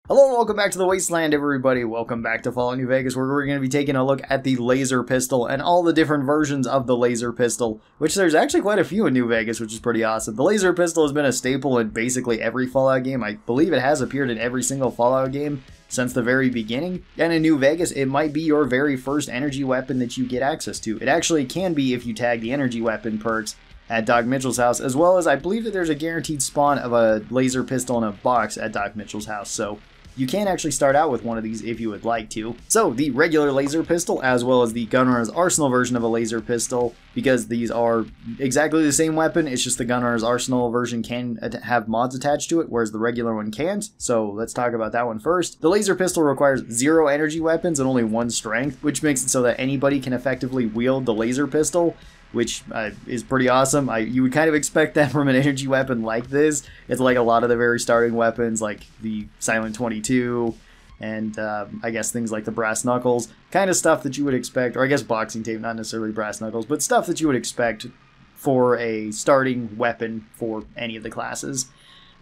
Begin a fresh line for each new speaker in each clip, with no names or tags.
Hello and welcome back to the Wasteland, everybody. Welcome back to Fallout New Vegas, where we're going to be taking a look at the laser pistol and all the different versions of the laser pistol, which there's actually quite a few in New Vegas, which is pretty awesome. The laser pistol has been a staple in basically every Fallout game. I believe it has appeared in every single Fallout game since the very beginning. And in New Vegas, it might be your very first energy weapon that you get access to. It actually can be if you tag the energy weapon perks at Doc Mitchell's house, as well as I believe that there's a guaranteed spawn of a laser pistol in a box at Doc Mitchell's house, so you can actually start out with one of these if you would like to. So the regular laser pistol, as well as the Gunrunner's Arsenal version of a laser pistol, because these are exactly the same weapon, it's just the Gunrunner's Arsenal version can have mods attached to it, whereas the regular one can't. So let's talk about that one first. The laser pistol requires 0 energy weapons and only 1 strength, which makes it so that anybody can effectively wield the laser pistol, which is pretty awesome. You would kind of expect that from an energy weapon like this. It's like a lot of the very starting weapons, like the Silent 22, and I guess things like the brass knuckles. Kind of stuff that you would expect, or I guess boxing tape, not necessarily brass knuckles, but stuff that you would expect for a starting weapon for any of the classes.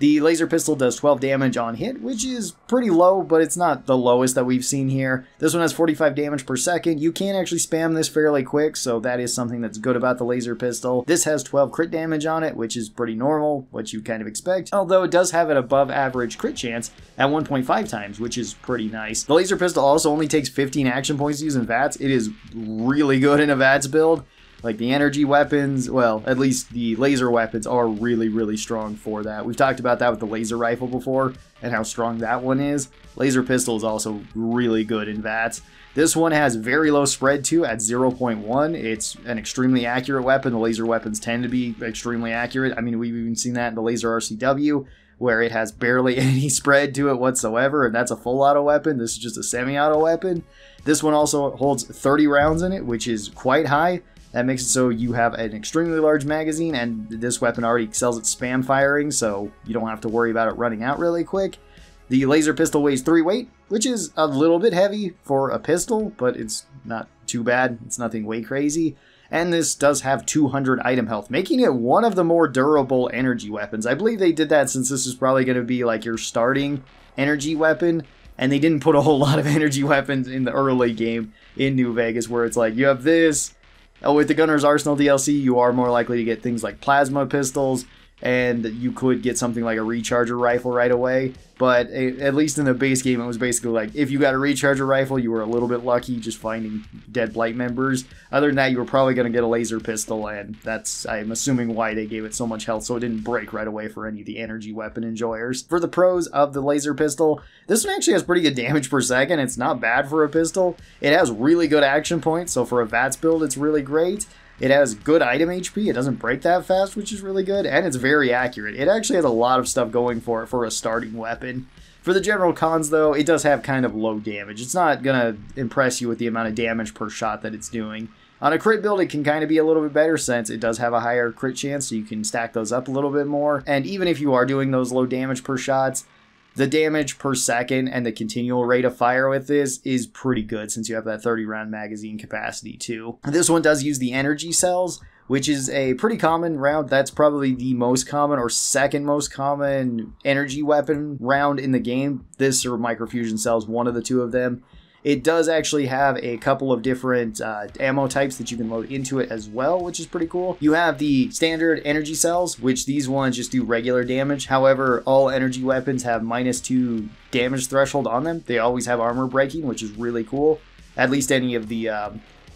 The laser pistol does 12 damage on hit, which is pretty low, but it's not the lowest that we've seen here. This one has 45 damage per second. You can actually spam this fairly quick, so that is something that's good about the laser pistol. This has 12 crit damage on it, which is pretty normal, what you kind of expect, although it does have an above average crit chance at 1.5 times, which is pretty nice. The laser pistol also only takes 15 action points to use in VATS. It is really good in a VATS build. Like the energy weapons, well, at least the laser weapons are really, really strong for that. We've talked about that with the laser rifle before and how strong that one is. Laser pistol is also really good in VATS. This one has very low spread too at 0.1. It's an extremely accurate weapon. The laser weapons tend to be extremely accurate. I mean, we've even seen that in the laser RCW, where it has barely any spread to it whatsoever, and that's a full auto weapon. This is just a semi-auto weapon. This one also holds 30 rounds in it, which is quite high. That makes it so you have an extremely large magazine, and this weapon already excels at spam firing, so you don't have to worry about it running out really quick. The laser pistol weighs 3 weight, which is a little bit heavy for a pistol, but it's not too bad. It's nothing way crazy. And this does have 200 item health, making it one of the more durable energy weapons. I believe they did that since this is probably going to be like your starting energy weapon, and they didn't put a whole lot of energy weapons in the early game in New Vegas, where it's like you have this. With the Gunrunner's Arsenal DLC, you are more likely to get things like plasma pistols, and you could get something like a recharger rifle right away. But at least in the base game, it was basically like, if you got a recharger rifle, you were a little bit lucky just finding dead Blight members. Other than that, you were probably going to get a laser pistol, and that's, I'm assuming, why they gave it so much health, so it didn't break right away for any of the energy weapon enjoyers. For the pros of the laser pistol, this one actually has pretty good damage per second. It's not bad for a pistol. It has really good action points, so for a VATS build, it's really great. It has good item HP, it doesn't break that fast, which is really good, and it's very accurate. It actually has a lot of stuff going for it for a starting weapon. For the general cons, though, it does have kind of low damage. It's not going to impress you with the amount of damage per shot that it's doing. On a crit build, it can kind of be a little bit better since it does have a higher crit chance, so you can stack those up a little bit more. And even if you are doing those low damage per shots, the damage per second and the continual rate of fire with this is pretty good since you have that 30 round magazine capacity too. This one does use the energy cells, which is a pretty common round. That's probably the most common or second most common energy weapon round in the game. This or microfusion cells, one of the two of them. It does actually have a couple of different ammo types that you can load into it as well, which is pretty cool. You have the standard energy cells, which these ones just do regular damage. However, all energy weapons have -2 damage threshold on them. They always have armor breaking, which is really cool. At least any of the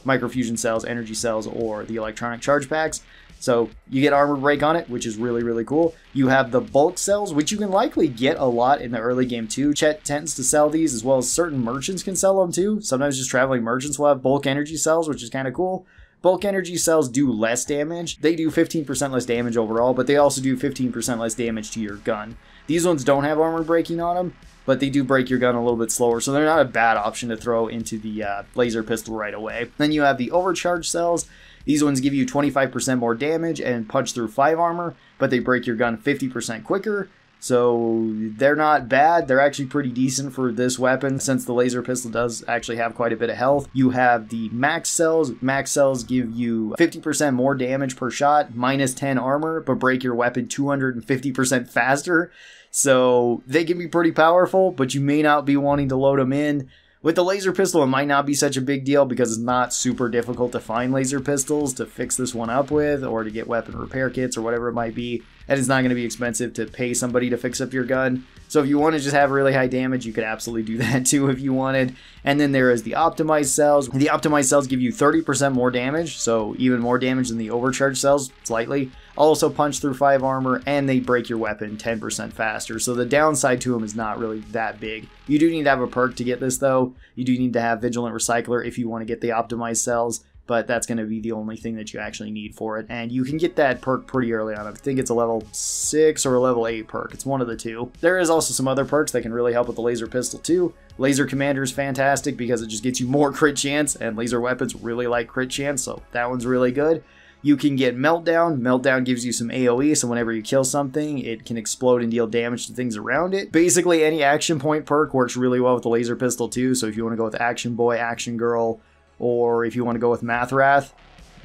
microfusion cells, energy cells, or the electronic charge packs. So you get armor break on it, which is really, really cool. You have the bulk cells, which you can likely get a lot in the early game too. Chet tends to sell these, as well as certain merchants can sell them too. Sometimes just traveling merchants will have bulk energy cells, which is kind of cool. Bulk energy cells do less damage. They do 15% less damage overall, but they also do 15% less damage to your gun. These ones don't have armor breaking on them, but they do break your gun a little bit slower, so they're not a bad option to throw into the laser pistol right away. Then you have the overcharge cells. These ones give you 25% more damage and punch through 5 armor, but they break your gun 50% quicker. So they're not bad. They're actually pretty decent for this weapon since the laser pistol does actually have quite a bit of health. You have the max cells. Max cells give you 50% more damage per shot, minus 10 armor, but break your weapon 250% faster. So they can be pretty powerful, but you may not be wanting to load them in. With the laser pistol, it might not be such a big deal because it's not super difficult to find laser pistols to fix this one up with or to get weapon repair kits or whatever it might be. And it's not going to be expensive to pay somebody to fix up your gun. So if you want to just have really high damage, you could absolutely do that too if you wanted. And then there is the optimized cells. The optimized cells give you 30% more damage, so even more damage than the overcharged cells, slightly. Also punch through 5 armor, and they break your weapon 10% faster. So the downside to them is not really that big. You do need to have a perk to get this though. You do need to have Vigilant Recycler if you want to get the optimized cells. But that's going to be the only thing that you actually need for it. And you can get that perk pretty early on. I think it's a level 6 or a level 8 perk. It's one of the two. There is also some other perks that can really help with the laser pistol too. Laser Commander is fantastic because it just gets you more crit chance, and laser weapons really like crit chance, so that one's really good. You can get Meltdown. Meltdown gives you some AoE, so whenever you kill something, it can explode and deal damage to things around it. Basically, any action point perk works really well with the laser pistol too, so if you want to go with Action Boy, Action Girl, or if you want to go with Mathrath,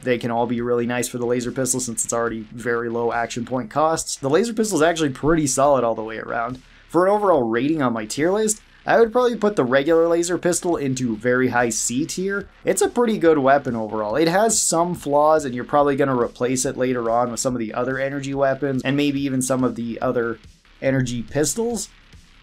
they can all be really nice for the laser pistol since it's already very low action point costs. The laser pistol is actually pretty solid all the way around. For an overall rating on my tier list, I would probably put the regular laser pistol into very high C tier. It's a pretty good weapon overall. It has some flaws and you're probably going to replace it later on with some of the other energy weapons and maybe even some of the other energy pistols.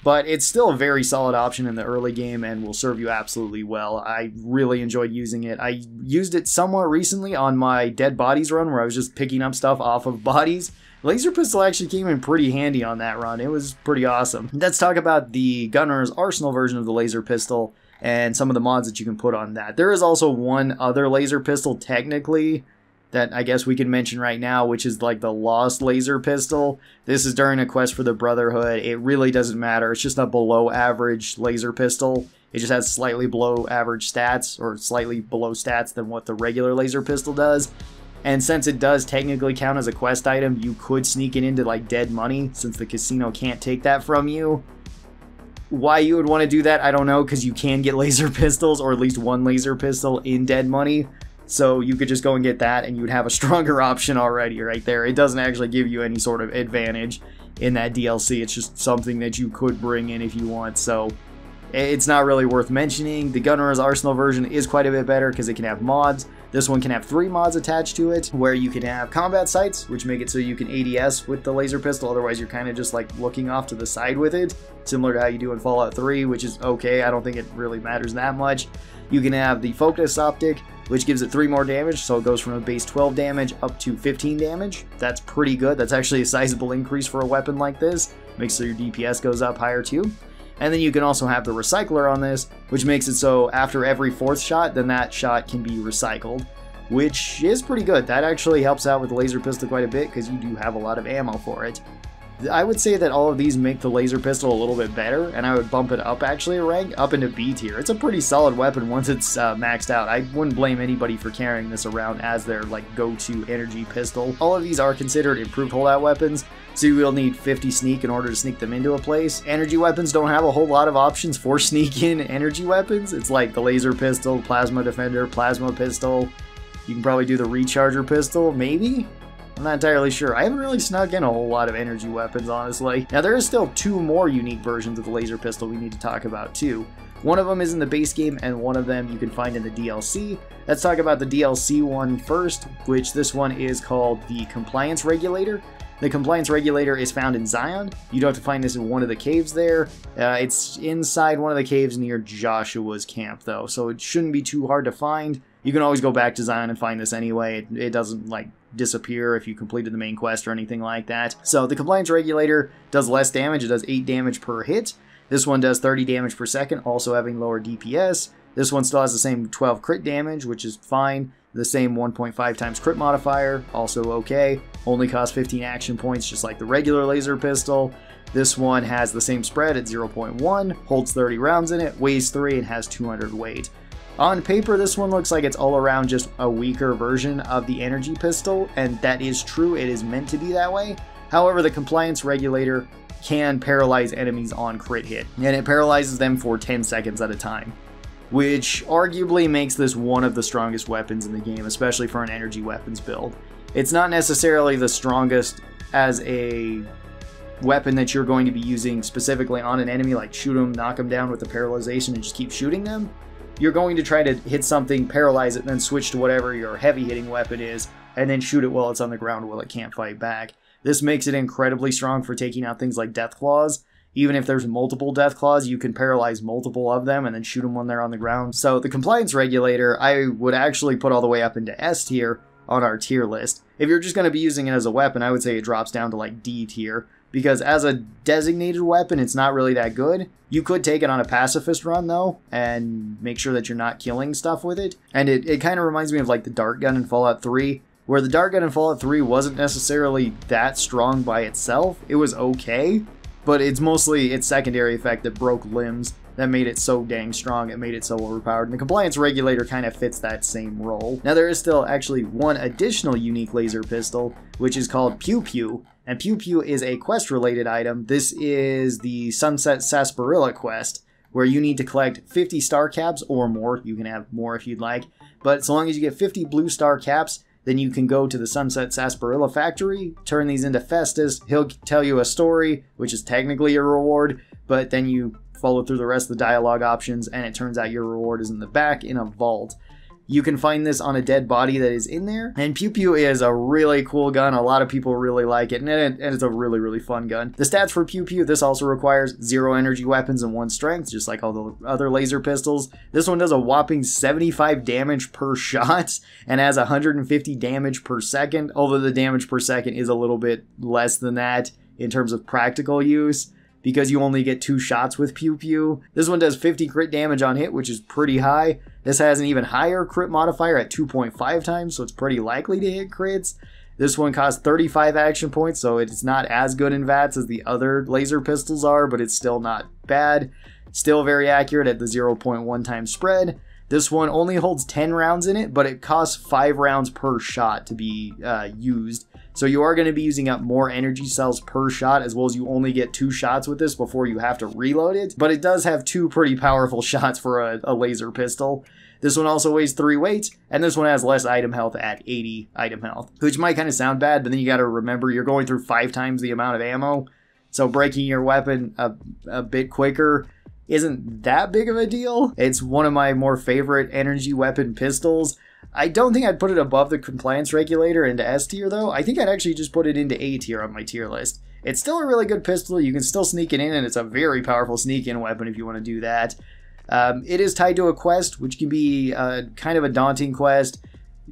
But it's still a very solid option in the early game and will serve you absolutely well. I really enjoyed using it. I used it somewhat recently on my Dead Bodies run where I was just picking up stuff off of bodies. Laser pistol actually came in pretty handy on that run. It was pretty awesome. Let's talk about the Gunrunner's Arsenal version of the laser pistol and some of the mods that you can put on that. There is also one other laser pistol technically that I guess we can mention right now, which is like the Lost Laser Pistol. This is during a quest for the Brotherhood. It really doesn't matter. It's just a below average laser pistol. It just has slightly below average stats, or slightly below stats than what the regular laser pistol does. And since it does technically count as a quest item, you could sneak it into like dead money, since the casino can't take that from you. Why you would want to do that, I don't know, because you can get laser pistols, or at least one laser pistol in dead money. So you could just go and get that and you'd have a stronger option already right there. It doesn't actually give you any sort of advantage in that DLC. It's just something that you could bring in if you want. So it's not really worth mentioning. The Gunrunner's Arsenal version is quite a bit better because it can have mods. This one can have 3 mods attached to it, where you can have combat sights, which make it so you can ADS with the laser pistol. Otherwise, you're kind of just like looking off to the side with it, similar to how you do in Fallout 3, which is okay. I don't think it really matters that much. You can have the focus optic, which gives it 3 more damage, so it goes from a base 12 damage up to 15 damage. That's pretty good. That's actually a sizable increase for a weapon like this. Makes so your DPS goes up higher too. And then you can also have the recycler on this, which makes it so after every 4th shot, then that shot can be recycled, which is pretty good. That actually helps out with the laser pistol quite a bit because you do have a lot of ammo for it. I would say that all of these make the laser pistol a little bit better, and I would bump it up actually a rank, up into B tier. It's a pretty solid weapon once it's maxed out. I wouldn't blame anybody for carrying this around as their like go-to energy pistol. All of these are considered improved holdout weapons, so you will need 50 sneak in order to sneak them into a place. Energy weapons don't have a whole lot of options for sneak-in energy weapons. It's like the laser pistol, plasma defender, plasma pistol. You can probably do the recharger pistol, maybe? I'm not entirely sure. I haven't really snuck in a whole lot of energy weapons, honestly. Now, there is still 2 more unique versions of the laser pistol we need to talk about, too. One of them is in the base game, and one of them you can find in the DLC. Let's talk about the DLC one first, which this one is called the Compliance Regulator. The Compliance Regulator is found in Zion. You don't have to find this in one of the caves there. It's inside one of the caves near Joshua's camp, though, so it shouldn't be too hard to find. You can always go back to Zion and find this anyway. It doesn't, like, disappear if you completed the main quest or anything like that. So the Compliance Regulator does less damage. It does 8 damage per hit. This one does 30 damage per second, also having lower DPS. This one still has the same 12 crit damage, which is fine. The same 1.5 times crit modifier, also okay. Only costs 15 action points, just like the regular laser pistol. This one has the same spread at 0.1, holds 30 rounds in it, weighs 3, and has 200 weight. On paper, this one looks like it's all around just a weaker version of the energy pistol, and that is true. It is meant to be that way. However, the compliance regulator can paralyze enemies on crit hit, and it paralyzes them for 10 seconds at a time, which arguably makes this one of the strongest weapons in the game, especially for an energy weapons build. It's not necessarily the strongest as a weapon that you're going to be using specifically on an enemy, like shoot them, knock them down with the paralyzation and just keep shooting them. You're going to try to hit something, paralyze it, and then switch to whatever your heavy hitting weapon is, and then shoot it while it's on the ground while it can't fight back. This makes it incredibly strong for taking out things like death claws. Even if there's multiple death claws, you can paralyze multiple of them and then shoot them when they're on the ground. So the compliance regulator, I would actually put all the way up into S tier on our tier list. If you're just going to be using it as a weapon, I would say it drops down to like D tier, because as a designated weapon, it's not really that good. You could take it on a pacifist run though, and make sure that you're not killing stuff with it. And it kind of reminds me of like the dart gun in Fallout 3, where the dart gun in Fallout 3 wasn't necessarily that strong by itself. It was okay, but it's mostly its secondary effect that broke limbs that made it so dang strong, it made it so overpowered, and the compliance regulator kind of fits that same role. Now there is still actually one additional unique laser pistol, which is called Pew Pew, and Pew Pew is a quest related item. This is the Sunset Sarsaparilla quest, where you need to collect 50 star caps or more. You can have more if you'd like, but so long as you get 50 blue star caps, then you can go to the Sunset Sarsaparilla factory, turn these into Festus. He'll tell you a story, which is technically a reward, but then you follow through the rest of the dialogue options, and it turns out your reward is in the back in a vault. You can find this on a dead body that is in there, and Pew Pew is a really cool gun. A lot of people really like it, and it's a really, really fun gun. The stats for Pew Pew, this also requires 0 energy weapons and 1 strength, just like all the other laser pistols. This one does a whopping 75 damage per shot, and has 150 damage per second, although the damage per second is a little bit less than that in terms of practical use, because you only get 2 shots with Pew Pew. This one does 50 crit damage on hit, which is pretty high. This has an even higher crit modifier at 2.5 times, so it's pretty likely to hit crits. This one costs 35 action points, so it's not as good in VATS as the other laser pistols are, but it's still not bad. Still very accurate at the 0.1 times spread. This one only holds 10 rounds in it, but it costs 5 rounds per shot to be used. So you are going to be using up more energy cells per shot, as well as you only get 2 shots with this before you have to reload it. But it does have 2 pretty powerful shots for a laser pistol. This one also weighs 3 weight, and this one has less item health at 80 item health, which might kind of sound bad, but then you got to remember you're going through 5 times the amount of ammo. So breaking your weapon a bit quicker isn't that big of a deal. It's one of my more favorite energy weapon pistols. I don't think I'd put it above the compliance regulator into S tier though. I think I'd actually just put it into A tier on my tier list. It's still a really good pistol. You can still sneak it in, and it's a very powerful sneak-in weapon if you want to do that. It is tied to a quest, which can be kind of a daunting quest.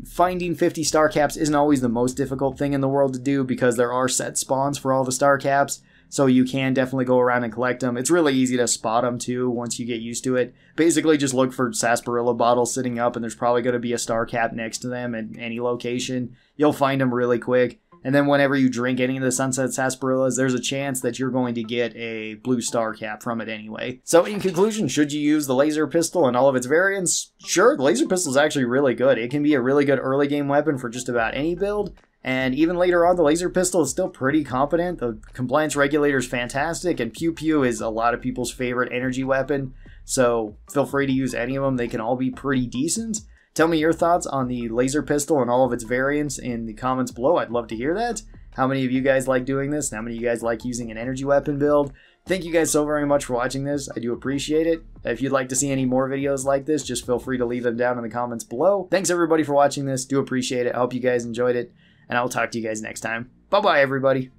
Finding 50 star caps isn't always the most difficult thing in the world to do, because there are set spawns for all the star caps. So you can definitely go around and collect them. It's really easy to spot them too once you get used to it. Basically just look for sarsaparilla bottles sitting up, and there's probably going to be a star cap next to them at any location. You'll find them really quick. And then whenever you drink any of the Sunset Sarsaparillas, there's a chance that you're going to get a blue star cap from it anyway. So in conclusion, should you use the laser pistol and all of its variants? Sure, the laser pistol is actually really good. It can be a really good early game weapon for just about any build. And even later on, the laser pistol is still pretty competent. The compliance regulator is fantastic, and Pew Pew is a lot of people's favorite energy weapon. So feel free to use any of them. They can all be pretty decent. Tell me your thoughts on the laser pistol and all of its variants in the comments below. I'd love to hear that. How many of you guys like doing this? How many of you guys like using an energy weapon build? Thank you guys so very much for watching this. I do appreciate it. If you'd like to see any more videos like this, just feel free to leave them down in the comments below. Thanks everybody for watching this. Do appreciate it. I hope you guys enjoyed it. And I will talk to you guys next time. Bye-bye, everybody.